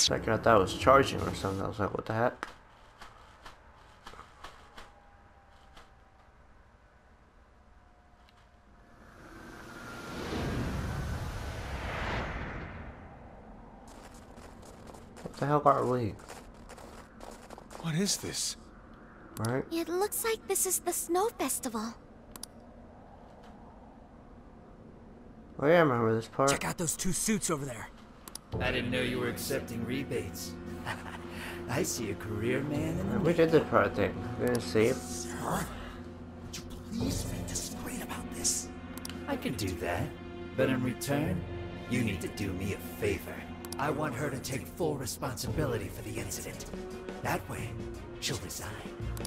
Second, I thought it was charging or something. I was like, what the heck? What the hell are we? What is this? Right? It looks like this is the snow festival. Oh yeah, I remember this part. Check out those two suits over there. I didn't know you were accepting rebates. I see a career man in the We did this part, I think. We didn't save. Sir, would you please be discreet about this? I can do that, but in return, you need to do me a favor. I want her to take full responsibility for the incident. That way, she'll resign.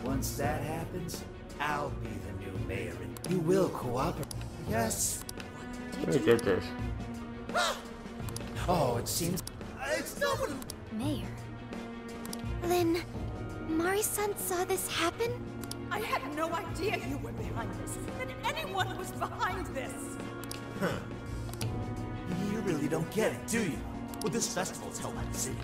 Once that happens, I'll be the new mayor and you will cooperate. Yes. We did this. Oh, it seems... It's not what... Mayor. Lynn, Mari-san saw this happen? I had no idea you were behind this, that anyone was behind this. Huh. You really don't get it, do you? Well, this festival is held by the city,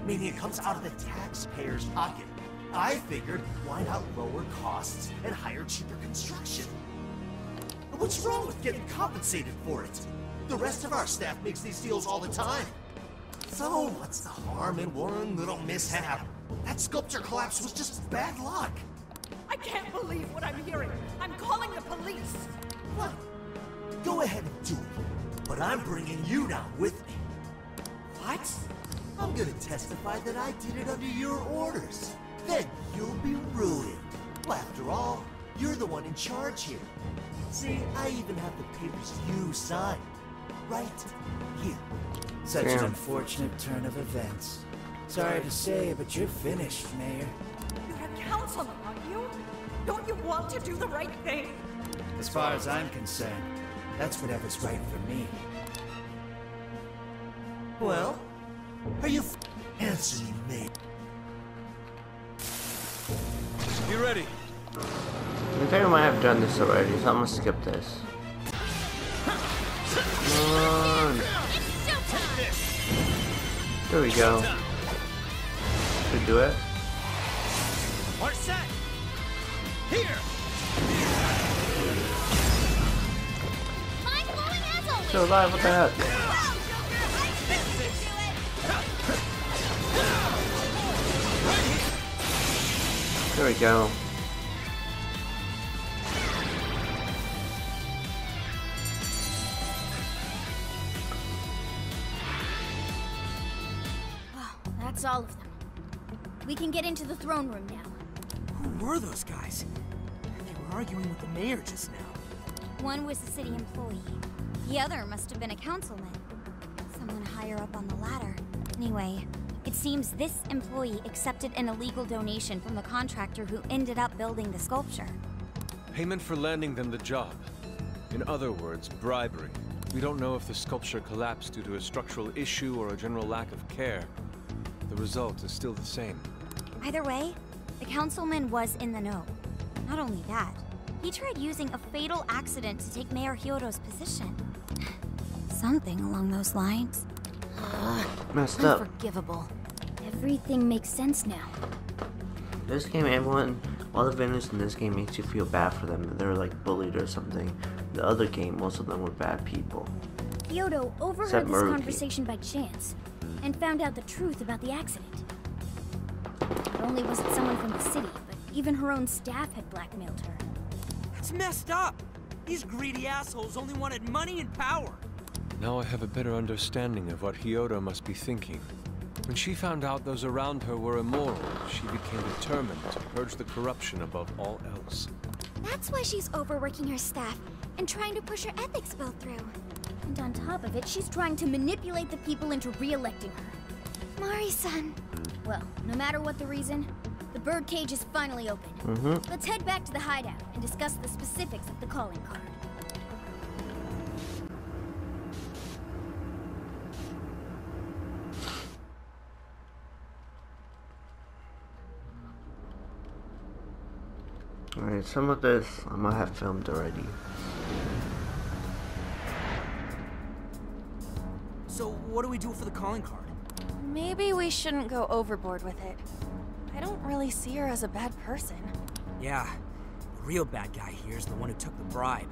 meaning it comes out of the taxpayer's pocket. I figured, why not lower costs and hire cheaper construction? What's wrong with getting compensated for it? The rest of our staff makes these deals all the time. So, what's the harm in one little mishap? That sculpture collapse was just bad luck. I can't believe what I'm hearing. I'm calling the police. What? Go ahead and do it. But I'm bringing you down with me. What? I'm gonna testify that I did it under your orders. Then you'll be ruined. Well, after all, you're the one in charge here. See, I even have the papers you signed. Right here. Such an unfortunate turn of events. Sorry to say, but you're finished, Mayor. You're a councilman, aren't you? Don't you want to do the right thing? As far as I'm concerned, that's whatever's right for me. Well, are you answering me? Be ready. I think I might have done this already, so I'm gonna skip this. Come on. There we go. Should do it. Mark set. Here. Still alive, what the heck? There we go. That's all of them. We can get into the throne room now. Who were those guys? They were arguing with the mayor just now. One was a city employee. The other must have been a councilman. Someone higher up on the ladder. Anyway, it seems this employee accepted an illegal donation from the contractor who ended up building the sculpture. Payment for landing them the job. In other words, bribery. We don't know if the sculpture collapsed due to a structural issue or a general lack of care. The result is still the same. Either way, the councilman was in the know. Not only that, he tried using a fatal accident to take Mayor Hyodo's position. Something along those lines. Messed up. Unforgivable. Everything makes sense now. This game, everyone, all the villains in this game makes you feel bad for them. They're like bullied or something. The other game, most of them were bad people. Hyodo overheard this conversation by chance and found out the truth about the accident. Not only was it someone from the city, but even her own staff had blackmailed her. That's messed up. These greedy assholes only wanted money and power. Now I have a better understanding of what Hyodo must be thinking. When she found out those around her were immoral, she became determined to purge the corruption above all else. That's why she's overworking her staff and trying to push her ethics bill through. And on top of it, she's trying to manipulate the people into re-electing her. Mari-san. Well, no matter what the reason, the birdcage is finally open. Let's head back to the hideout and discuss the specifics of the calling card. Alright, some of this I might have filmed already. So, what do we do for the calling card? Maybe we shouldn't go overboard with it. I don't really see her as a bad person. Yeah, the real bad guy here is the one who took the bribe.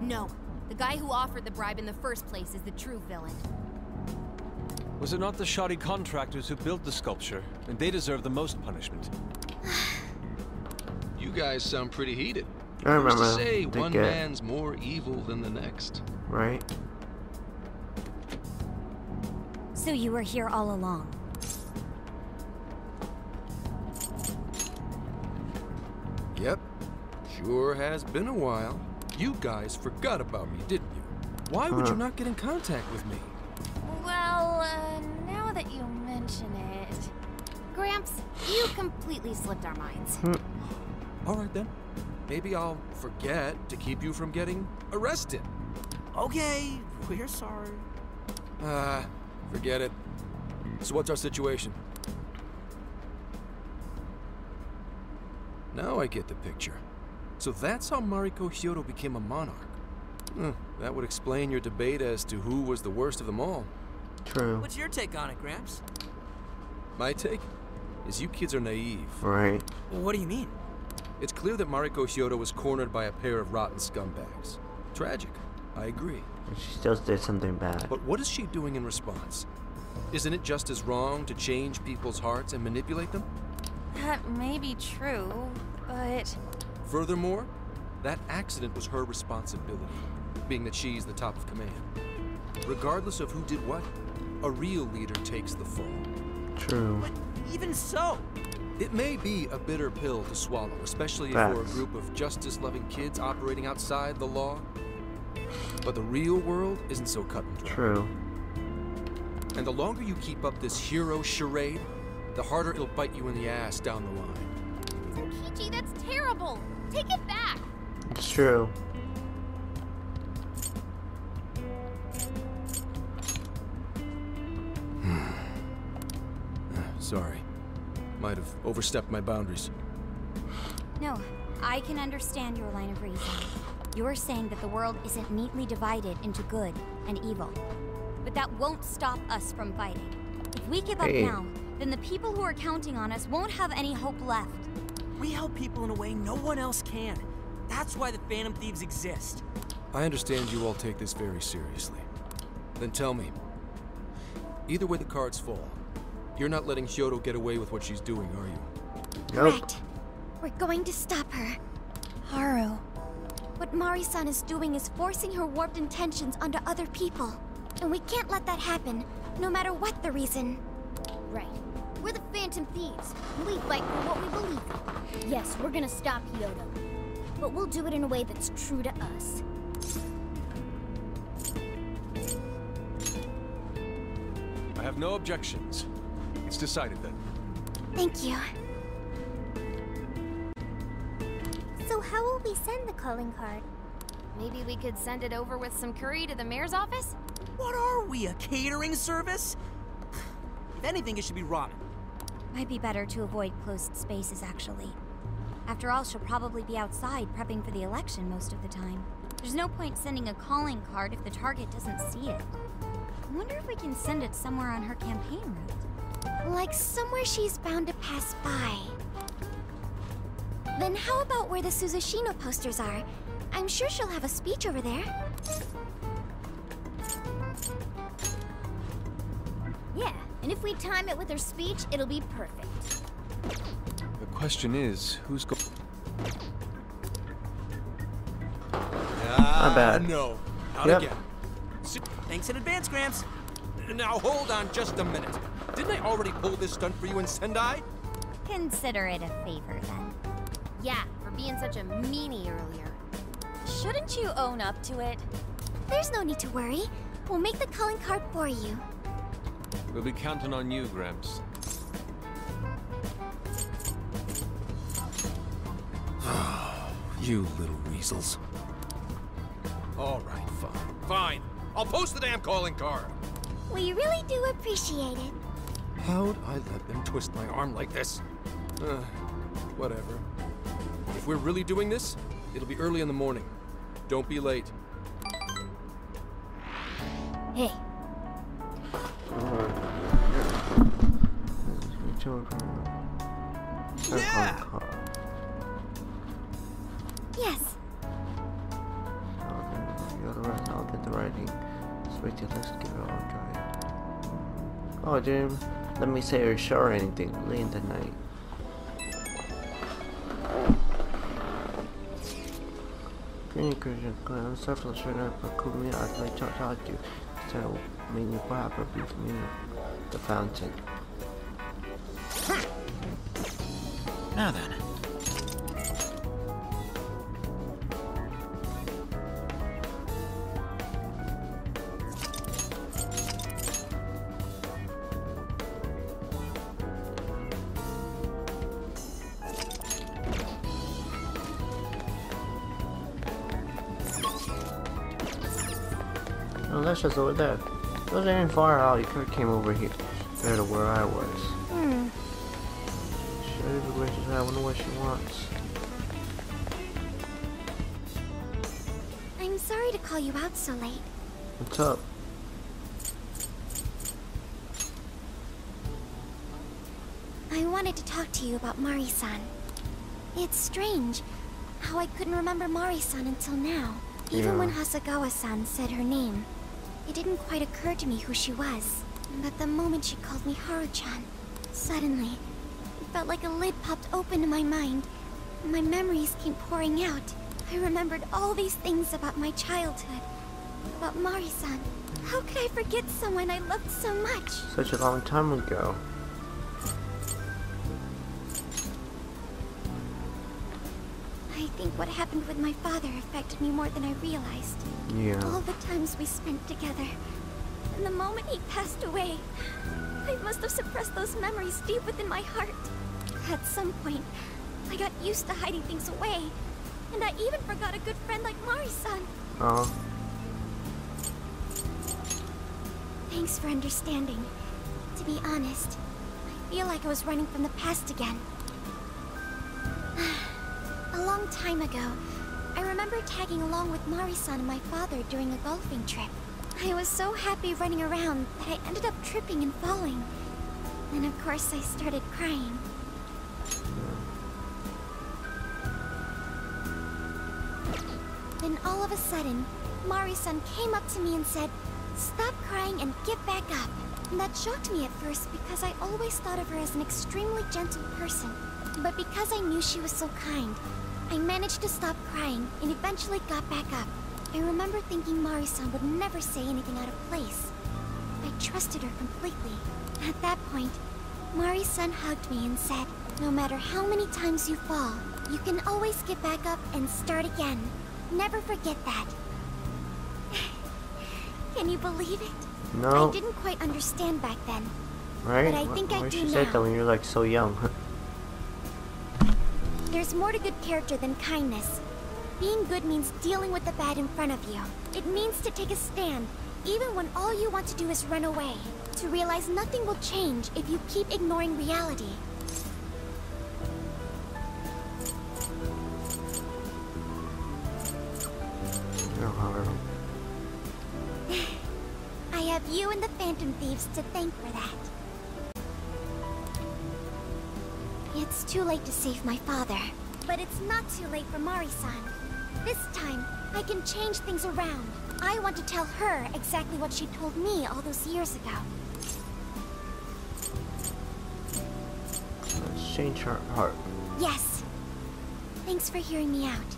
No, the guy who offered the bribe in the first place is the true villain. Was it not the shoddy contractors who built the sculpture? And they deserve the most punishment. You guys sound pretty heated. I remember. Who's to say one man's more evil than the next? Right. So you were here all along. Yep. Sure has been a while. You guys forgot about me, didn't you? Why would you not get in contact with me? Well, now that you mention it... Gramps, you completely slipped our minds. All right then. Maybe I'll forget to keep you from getting arrested. Okay, we're sorry. Forget it. So what's our situation? Now I get the picture. So that's how Mariko Hyodo became a monarch. That would explain your debate as to who was the worst of them all. True. What's your take on it, Gramps? My take is you kids are naive. Right. Well, what do you mean? It's clear that Mariko Hyodo was cornered by a pair of rotten scumbags. Tragic. I agree. And she still did something bad. But what is she doing in response? Isn't it just as wrong to change people's hearts and manipulate them? That may be true, but... Furthermore, that accident was her responsibility, being that she's the top of command. Regardless of who did what, a real leader takes the fall. True. But even so... It may be a bitter pill to swallow, especially for a group of justice-loving kids operating outside the law. But the real world isn't so cut and dry. True. And the longer you keep up this hero charade, the harder it'll bite you in the ass down the line. Kichi, that's terrible! Take it back! It's true. Sorry. Might have overstepped my boundaries. No, I can understand your line of reasoning. You're saying that the world isn't neatly divided into good and evil. But that won't stop us from fighting. If we give up now, then the people who are counting on us won't have any hope left. We help people in a way no one else can. That's why the Phantom Thieves exist. I understand you all take this very seriously. Then tell me, either way the cards fall, you're not letting Hyodo get away with what she's doing, are you? Nope. Correct. We're going to stop her. Haru. What Mari-san is doing is forcing her warped intentions onto other people. And we can't let that happen, no matter what the reason. Right. We're the Phantom Thieves, and we fight for what we believe in. Yes, we're gonna stop Hyodo. But we'll do it in a way that's true to us. I have no objections. It's decided then. Thank you. So how will we send the calling card? Maybe we could send it over with some curry to the mayor's office? What are we, a catering service? If anything, it should be ramen. Might be better to avoid closed spaces, actually. After all, she'll probably be outside prepping for the election most of the time. There's no point sending a calling card if the target doesn't see it. I wonder if we can send it somewhere on her campaign route. Like somewhere she's bound to pass by. Then how about where the Suzushino posters are? I'm sure she'll have a speech over there. Yeah, and if we time it with her speech, it'll be perfect. The question is, who's going... Not bad. No, not Yep. again. Thanks in advance, Gramps. Now hold on just a minute. Didn't I already pull this stunt for you in Sendai? Consider it a favor, then. Yeah, for being such a meanie earlier. Shouldn't you own up to it? There's no need to worry. We'll make the calling card for you. We'll be counting on you, Gramps. You little weasels. All right, fine. Fine. I'll post the damn calling card. We really do appreciate it. How'd I let them twist my arm like this? Whatever. If we're really doing this, it'll be early in the morning. Don't be late. Hey. Yeah! Yes. I'll get the writing. Let's give it all a try. Oh, dude, let me say or show or anything late in the night. Greeny Christian, I'm surplus right now, but cool me, I'd like to talk to you. So, make me quiet, but be from the fountain. Now then. Oh, that's just over there. It wasn't even far out. You could have came over here. There to where I was. She where she's at. I wonder what she wants. I'm sorry to call you out so late. What's up? I wanted to talk to you about Mari-san. It's strange how I couldn't remember Mari-san until now. Even when Hasagawa-san said her name, it didn't quite occur to me who she was. But the moment she called me Haru-chan, suddenly, it felt like a lid popped open in my mind. My memories came pouring out. I remembered all these things about my childhood, about Mari-san. How could I forget someone I loved so much? Such a long time ago. I think what happened with my father affected me more than I realized. Yeah. All the times we spent together. And the moment he passed away, I must have suppressed those memories deep within my heart. At some point, I got used to hiding things away. And I even forgot a good friend like Mari-san. Oh. Thanks for understanding. To be honest, I feel like I was running from the past again. A long time ago, I remember tagging along with Mari-san and my father during a golfing trip. I was so happy running around that I ended up tripping and falling. And of course I started crying. Then all of a sudden, Mari-san came up to me and said, "Stop crying and get back up." And that shocked me at first because I always thought of her as an extremely gentle person. But because I knew she was so kind, I managed to stop crying and eventually got back up. I remember thinking Mari-san would never say anything out of place. I trusted her completely. At that point, Mari-san hugged me and said, "No matter how many times you fall, you can always get back up and start again. Never forget that." Can you believe it? No. I didn't quite understand back then. Right? But I think I do she now. said that when you're like so young. There's more to good character than kindness. Being good means dealing with the bad in front of you. It means to take a stand, even when all you want to do is run away. To realize nothing will change if you keep ignoring reality. No, however. I have you and the Phantom Thieves to thank for that. It's too late to save my father. But it's not too late for Mari-san. This time, I can change things around. I want to tell her exactly what she told me all those years ago. Let's change her heart. Yes. Thanks for hearing me out.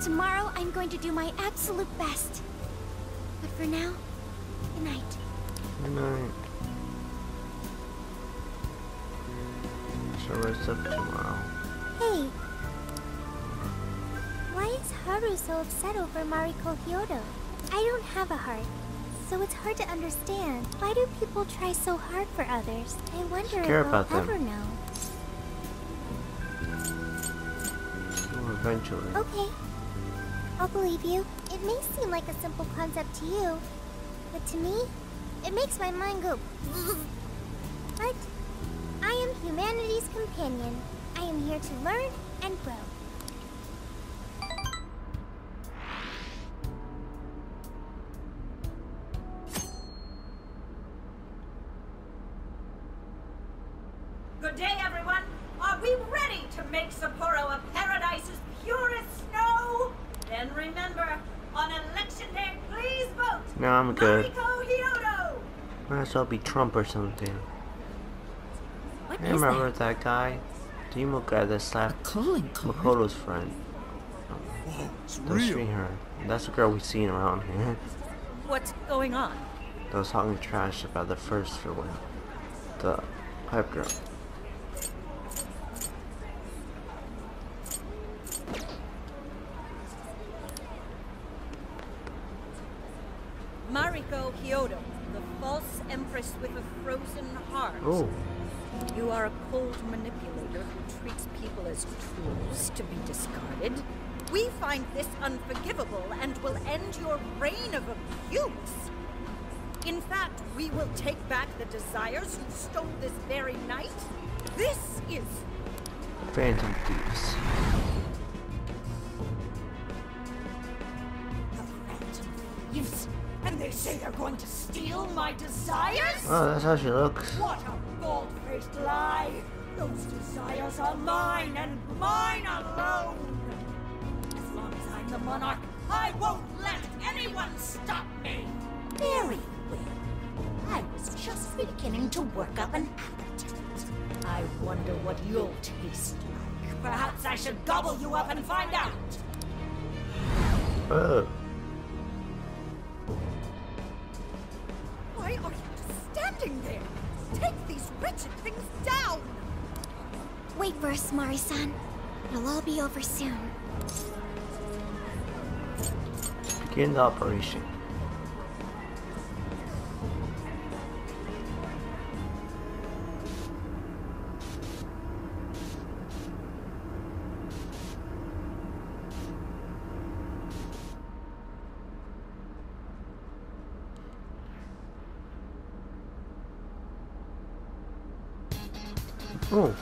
Tomorrow, I'm going to do my absolute best. But for now, good night. Good night. She'll rest up tomorrow. Hey. Why is Haru so upset over Mariko Hyodo? I don't have a heart, so it's hard to understand. Why do people try so hard for others? I wonder if I'll ever know. Well, eventually. Okay. I'll believe you. It may seem like a simple concept to you, but to me, it makes my mind go. But I am humanity's companion. I am here to learn and grow. Good day, everyone. Are we ready to make Sapporo a paradise as pure as snow? Then remember, on election day, please vote. No, I'm good. Mariko Hyodo. Might as well be Trump or something. What I is remember that? that guy. The emo guy that slapped Calling card? Makoto's friend. Whoa, it's That's her. That's the girl we've seen around here. What's going on? That was talking trash about the first villain. The pipe girl. Mariko Hyodo, the false empress with a frozen heart. Oh. You are a cold manipulator who treats people as tools to be discarded. We find this unforgivable and will end your reign of abuse. In fact, we will take back the desires you stole this very night. This is... Phantom Thieves. the Phantom Thieves. And they say they're going to steal my desires? Oh, that's how she looks. What a bald-faced lie! Those desires are mine and mine alone! As long as I'm the monarch, I won't let anyone stop me! Very well. I was just beginning to work up an appetite. I wonder what you'll taste like. Perhaps I should gobble you up and find out! Why are you just standing there? Take these wretched things down! Wait for us, Mari-san. It'll all be over soon. Begin the operation. Oh.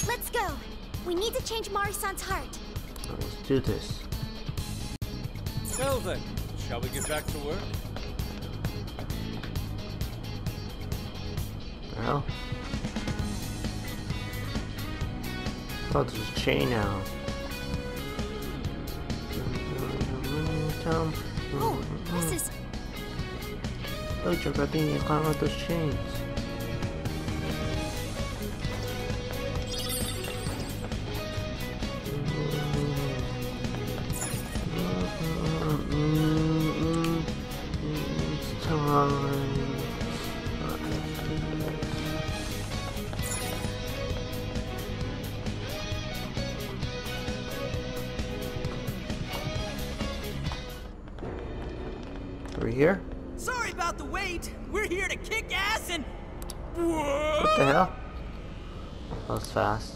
Let's go. We need to change Mari-san's heart. Let's do this. Well then, shall we get back to work? Well. Oh, there's a chain now. Oh, this is... Look, you're being to climb out those chains. It's time. Are we here? Sorry about the wait. We're here to kick ass and... What the hell? That was fast.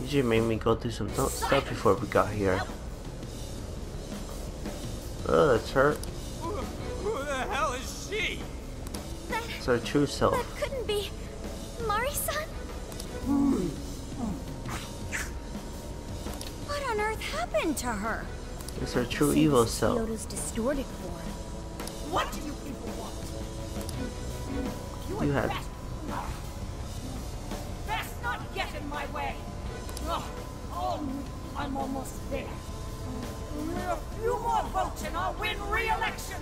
You should make me go through some stuff before we got here. Oh, that's hurt. Who the hell is she? It's our true That self. couldn't be... Mari-san? What on earth happened to her? It's our true evil self. Kyoto's distorted form. What do you people want? You had... Best not get in my way! Oh, I'm almost there. A few more votes and I'll win re-election!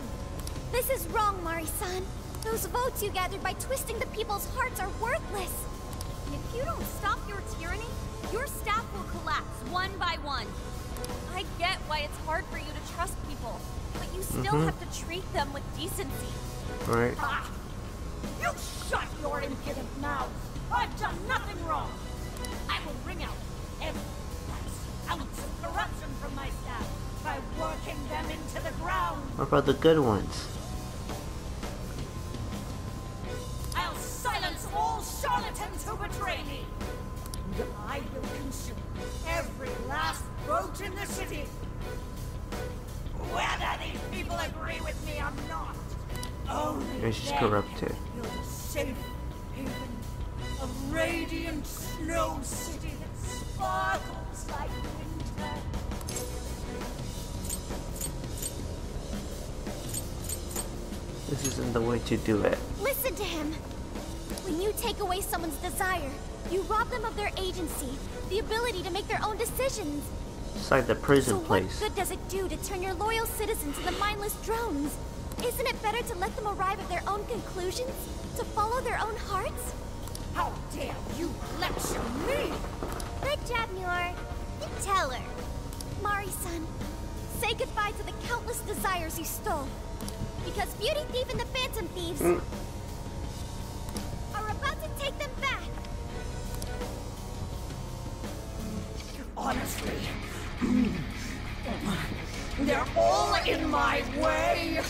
This is wrong, Mari-san. Those votes you gathered by twisting the people's hearts are worthless. If you don't stop your tyranny, your staff will collapse one by one. I get why it's hard for you to trust people, but you still have to treat them with decency. Right. Ah! You shut your impudent mouths! I've done nothing wrong! I will wring out every last ounce of corruption from my staff by working them into the ground! What about the good ones? I'll silence all charlatans who betray me! And I will consume every last vote in the city! Whether these people agree with me or not! Only Yeah, she's then corrupted. you'll be safe haven, a radiant snow city that sparkles like winter. This isn't the way to do it. Listen to him. When you take away someone's desire, you rob them of their agency, the ability to make their own decisions. It's like the prison So place. what good does it do to turn your loyal citizens into mindless drones? Isn't it better to let them arrive at their own conclusions? To follow their own hearts? How dare you lecture me? Good job, Muir. Tell her. Mari-san, say goodbye to the countless desires you stole. Because Beauty Thief and the Phantom Thieves are about to take them back. Honestly, they're all in my way.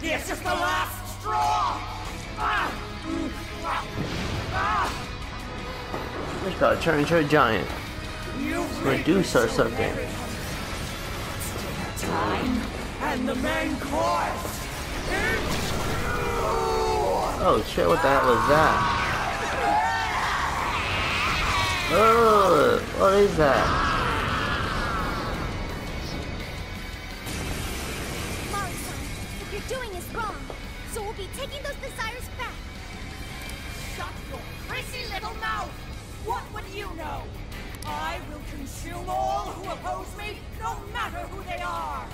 This is the last straw. Just gotta turn into a giant. Reduce or something. Time and the main course. Oh shit, what the hell was that? Oh, what is that? Mari-san, what you're doing is wrong. So we'll be taking those desires back. Shut your crazy little mouth! What would you know? I will consume all who oppose me, no matter who they are!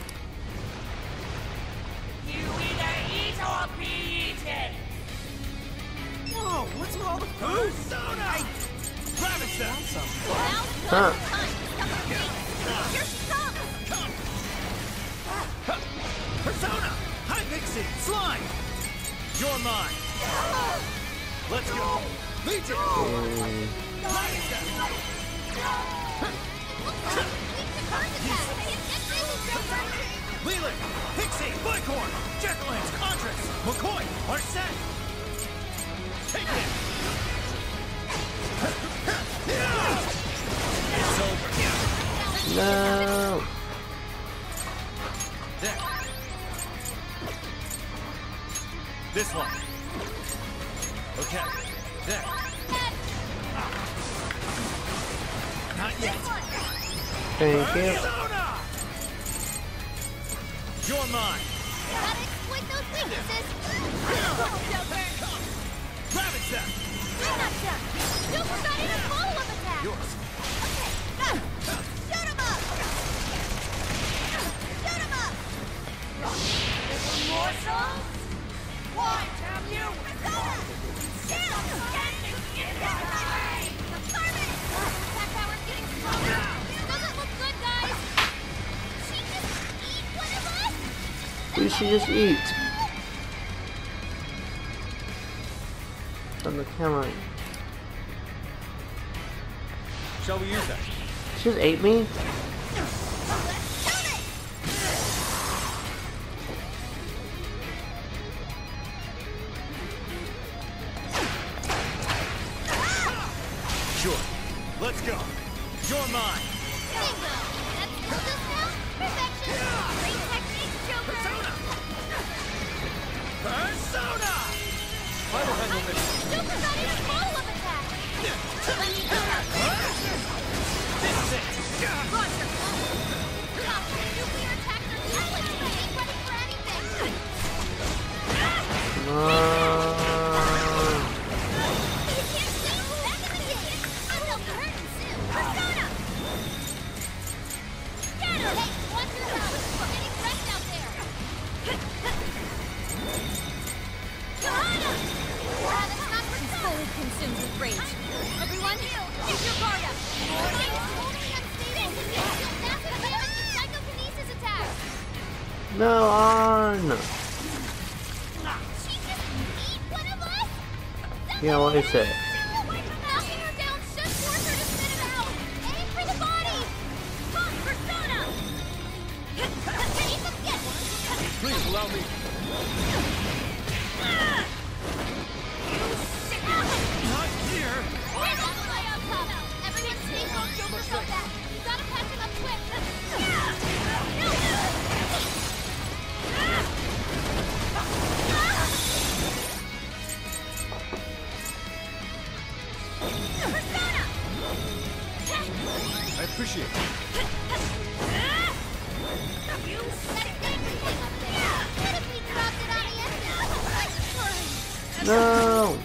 You either eat or be eaten! Whoa, what's with all the Persona? Rabbit sound. Huh. Here she comes! Persona! Hi, Pixie! Slime! You're mine! Let's go! Legion! Leland! Pixie! Buckhorn! Jekyllance! Contras! McCoy! Arsene! Take it! It's over. No. There. This one. Okay. There. Not yet. Thank you. Persona! You're mine. Gotta exploit those weaknesses! Rabbit Zap! I'm not done! Super Saiyan and follow-up attack! Yours. Okay! Shoot him up! Shoot him up! Little morsels? Why, damn you! Persona! Stop standing in the way! Carmen! Attack power's getting stronger! Doesn't look good, guys! She just eat one of us? Who should just eat? On the camera. Shall we use that? She just ate me? Sure. Let's go. You're mine. Bingo! That's still just now? Perfection! Great technique, Joker! Persona! I will handle this. Super Saiyan and follow-up attack! Let me go out there! This is it. Roger! Stop! Nuclear attacks are useless! I ain't ready for anything! No. You can't see? Back in the game! I feel hurting soon! Persona! Get her! Hey, watch your mouth! We're getting wrecked out there! Johanna! That's not Persona! Fully consumed with rage. Everyone, keep your guard up! Totally unstable! Massive damage to psychokinesis attacks! No, on. She just eat one of us? Yeah, what is it? Knocking her down should force her to spit it out! Aim for the body! Come, Persona! Keep them get! Please allow me. Not here. We're all the way up top! Everyone stay on Joker so fast! You gotta patch him up quick! Persona! I appreciate it. You said it No!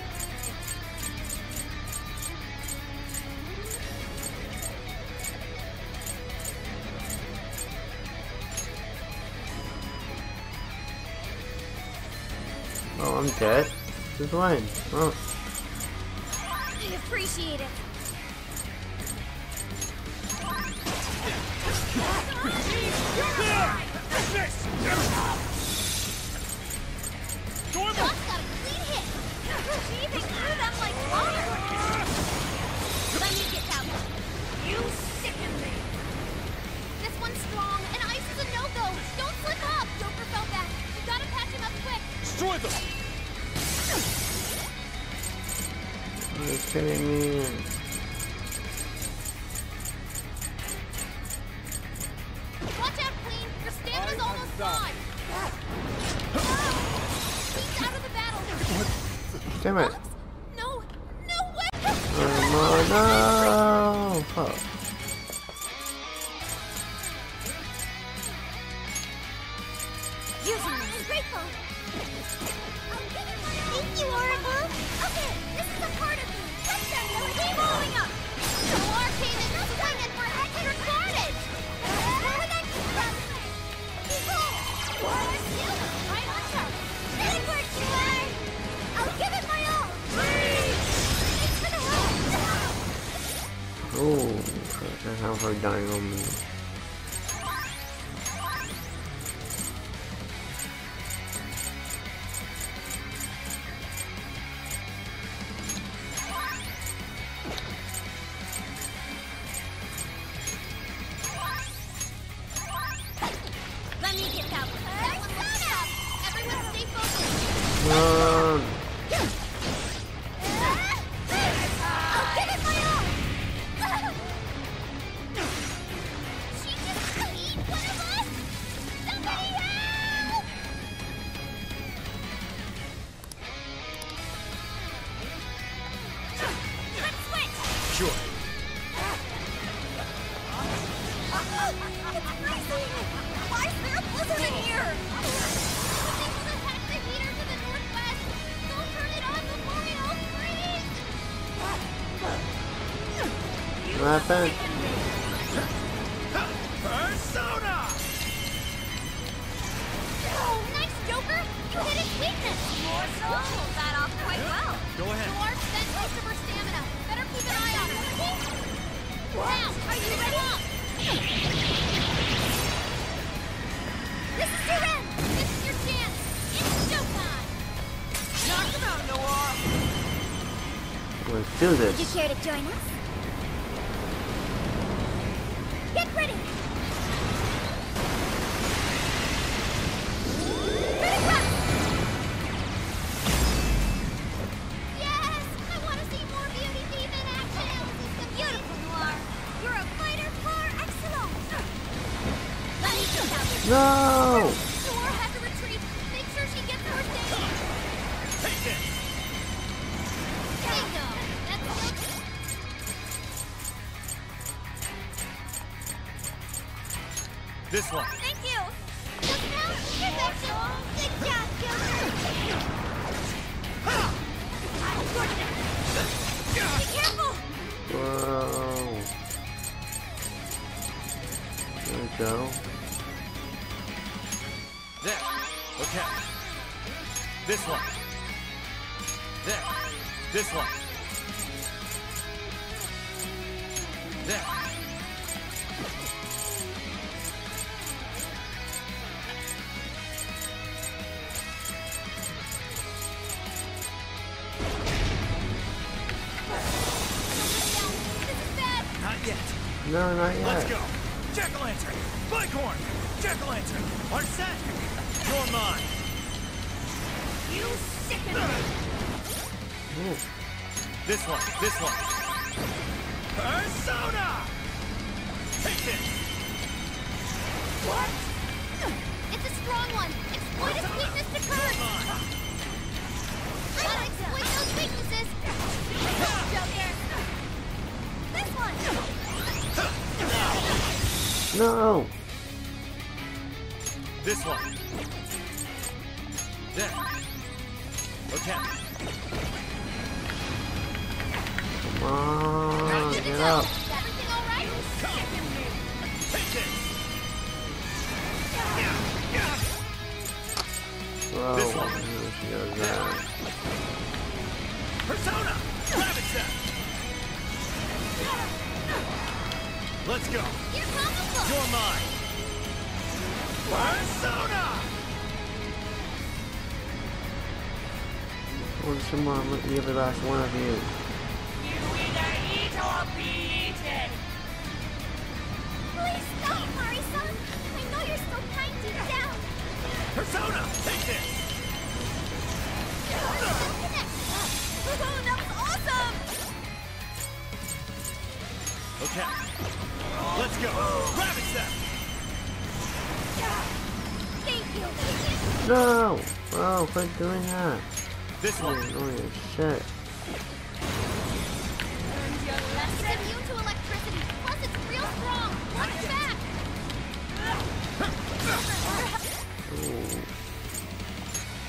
Oh, I'm dead. Just one. Oh. I appreciate it. John's got a clean hit. She threw them like water. Let me get that one. You sicken me. This one's strong, and ice is a no-go. Don't slip up. Joker fell back. You gotta patch him up quick. Destroy them! Are you kidding me? Watch out, Queen. Your stamina's almost gone. Queen's out of the battle. Damn it. No, no way. Oh no! Fuck. Using this. Grateful. Thank you, Oracle. Okay, this is a part of me. Touch them, no, keep following up. So Arcane is swinging for extra carnage. Right on top. Good work, July. I'll give it my all. Thanks for the help. Oh, I have her dying on me. Let me get that one. That one looks tough. Everyone stay focused. Run! I'll give it my all. She just eat one of us. Somebody help! Let's switch. Sure. It's freezing! Why is there a blizzard in here? The things that attack the heater to the northwest. Don't turn it on before we all freeze! What happened? Persona! Oh, nice, Joker! You hit his weakness! More so? Pulled that off quite well. Go ahead. Noir spent most of her stamina. Better keep an eye on her. Now, are you ready? This is your end! This is your chance! It's showtime! Knock him out, Noir! Let's do Would you this. care to join us? Get ready! Ready, run! Yes! I want to see more Beauty Thief in action! Beautiful, Noir! You're a fighter par excellence! Let me get that one. No! Noir had to retreat. Make sure she gets first aid. Take this! Bingo! That's good. This one. Thank you! Just now, perfection! Good job, Joker! Be careful! Whoa. There we go. There. Okay. This one. There. This one. There. This is bad! Not yet. No, not yet. Let's go. Jack-o'-lantern. Bighorn. Jack-o'-lantern. Arsene. You're mine. You sicken me! Ooh. This one. This one. Persona! Take this. What? It's a strong one! Exploit its weakness to curse! Gotta exploit those weaknesses! Joker! This one! No! This one. There. Okay. Come on, get up. Everything all right? Take this. Whoa, This one. here she goes there. Persona! Grab it, Seth! Let's go. You're probable. You're mine. Persona! Oh, someone, look at every last one of you. You either eat or be eaten. Please stop, Mari-san. I know you're so kind deep down. Persona! Take this! That was awesome! Okay. Let's go. Grab it, Seth! Thank you. No! Bro, quit doing that. This one. Oh, your shit. It's immune to electricity. Plus, it's real strong. Watch your back. Ooh.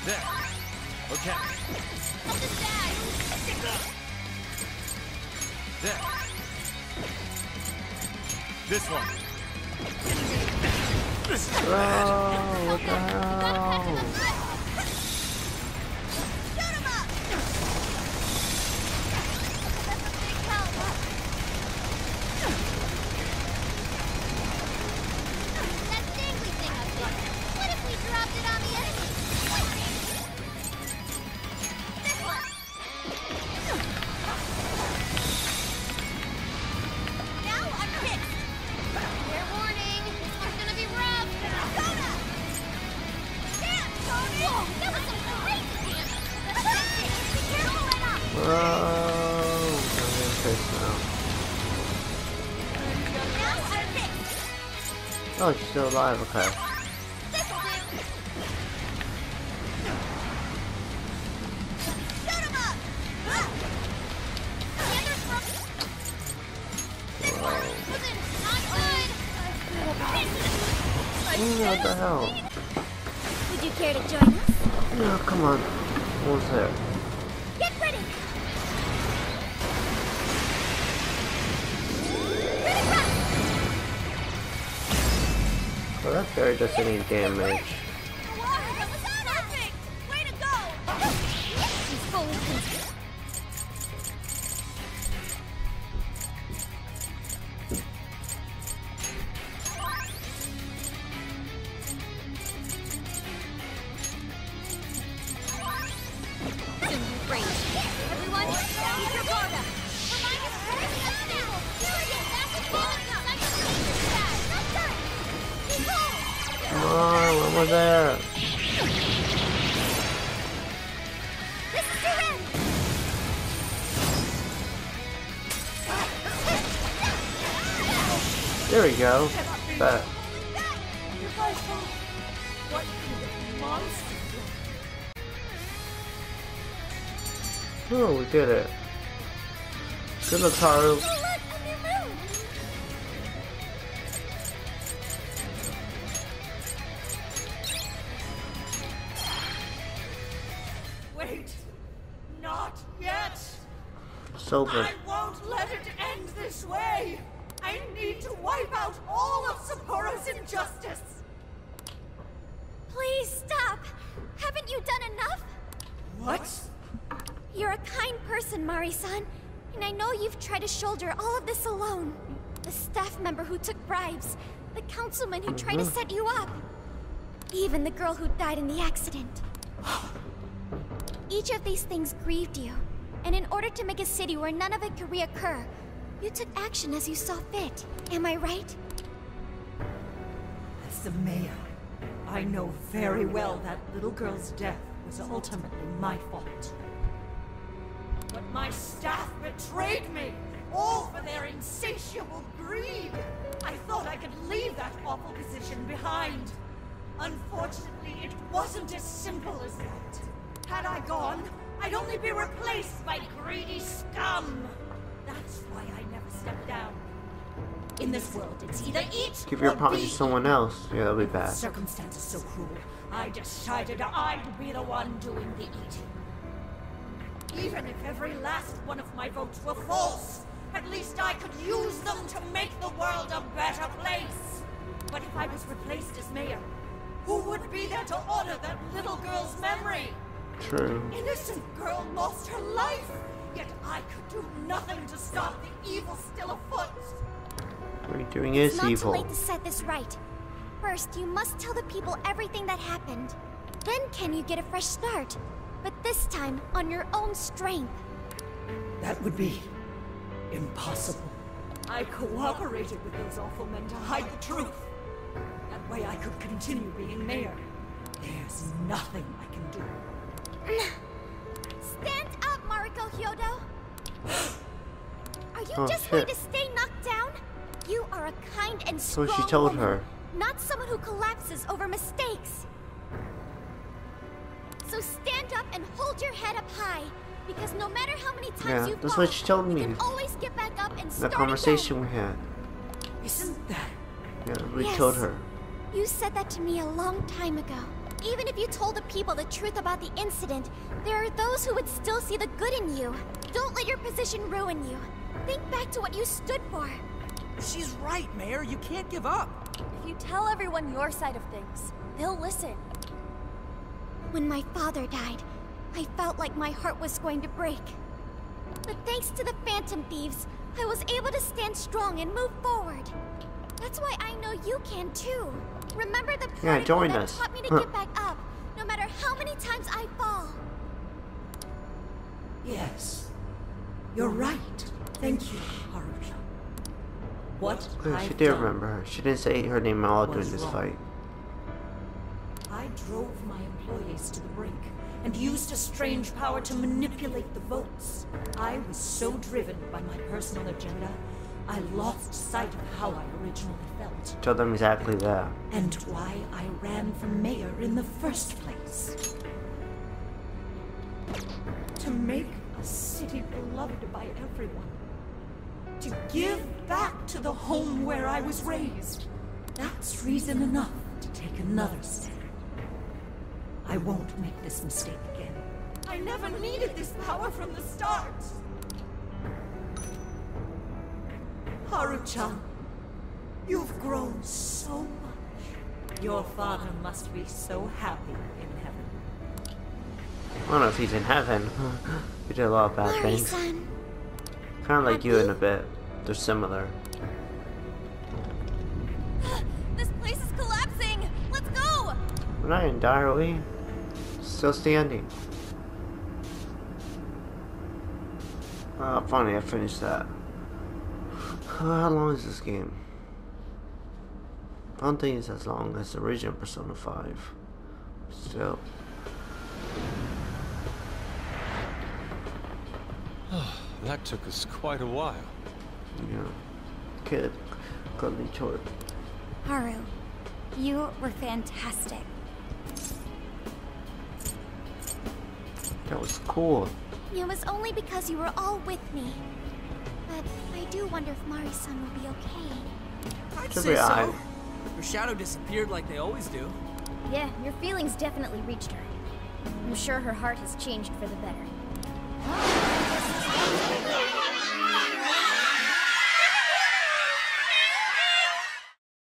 There. Okay. Hold this bag. There. This one. Bro, what the hell? Shoot him up. That's a big help. That dangly thing up there. What if we dropped it on the enemy? This one. Now I'm fixed. Fair warning. This one's gonna be rough. Soda! Damn, Tony! Whoa, that was some crazy damage. That's it. Be careful right up. Bro, I'm getting pissed now. Now I'm fixed. Oh, she's still alive, okay. This'll do. Shoot him up. The other's broken. This one wasn't not good. What the hell? Would you care to join us? No, come on. Almost there. Get ready. Critic Rush. Well, that barely does any damage. Wow, that was perfect. Way to go. She's fully contained. Soon be great. Everyone, keep your guard up. Remind us where it's at now. Here it is. That's the damage inside the laser pad. That's done. Keep hold. Come on, almost there. This is your end. There we go. That. What kind of monster? Oh, we did it. Good luck, Haru. Oh, look, a new moon. Wait. Not yet. Sober. I won't let it end this way. I need to wipe out all of Sapporo's injustice. Please stop. Haven't you done enough? What? You're a kind person, Mari-san. And I know you've tried to shoulder all of this alone. The staff member who took bribes. The councilman who tried to set you up. Even the girl who died in the accident. Each of these things grieved you. And in order to make a city where none of it could reoccur, you took action as you saw fit. Am I right? As the mayor, I know very well that little girl's death was ultimately my fault. But my staff betrayed me, all for their insatiable greed. I thought I could leave that awful position behind. Unfortunately, it wasn't as simple as that. Had I gone, I'd only be replaced by greedy scum. That's why I never stepped down. In this world, it's either eat Give your or power to be someone else. Yeah, that'll be With bad. circumstances so cruel, I decided I'd be the one doing the eating. Even if every last one of my votes were false, at least I could use them to make the world a better place. But if I was replaced as mayor, who would be there to honor that little girl's memory? True. Innocent girl lost her life, yet I could do nothing to stop the evil still afoot. What are you doing is It's not evil. too late to set this right. First, you must tell the people everything that happened. Then can you get a fresh start? But this time, on your own strength. That would be impossible. I cooperated with those awful men to hide the truth. That way I could continue being mayor. There's nothing I can do. Stand up, Mariko Hyodo! Are you Oh, just going to stay knocked down? You are a kind and So strong she told woman, her. not someone who collapses over mistakes. So stand up and hold your head up high, because no matter how many times Yeah, you that's fall, what she told you me. can always get back up and The start conversation again. we had. Isn't that... Yeah, we Yes. told her. You said that to me a long time ago. Even if you told the people the truth about the incident, there are those who would still see the good in you. Don't let your position ruin you. Think back to what you stood for. She's right, Mayor. You can't give up. If you tell everyone your side of things, they'll listen. When my father died, I felt like my heart was going to break. But thanks to the Phantom Thieves, I was able to stand strong and move forward. That's why I know you can too. Remember the particle join that us. taught me to get back up, no matter how many times I fall. Yes. You're right. Thank you, Haruka. What Yeah, I've she did done remember her. She didn't say her name at all during was this wrong. fight. I drove my employees to the brink and used a strange power to manipulate the votes. I was so driven by my personal agenda, I lost sight of how I originally felt, Told them exactly that. and why I ran for mayor in the first place. To make a city beloved by everyone. To give back to the home where I was raised. That's reason enough to take another step. I won't make this mistake again. I never needed this power from the start. Haru-chan, you've grown so much. Your father must be so happy in heaven. I don't know if he's in heaven. He did a lot of bad things. Mari-san, Kind of like you in a bit. They're similar. This place is collapsing! Let's go! We're not gonna die, are we? Still standing. Finally, I finished that. How long is this game? I don't think it's as long as the original Persona 5. Still. That took us quite a while. Yeah. Kid. Cut me short. Haru, you were fantastic. That was cool. It was only because you were all with me. But I do wonder if Mari-san will be okay. I'd Should say be so. alright. Her shadow disappeared like they always do. Yeah, your feelings definitely reached her. I'm sure her heart has changed for the better.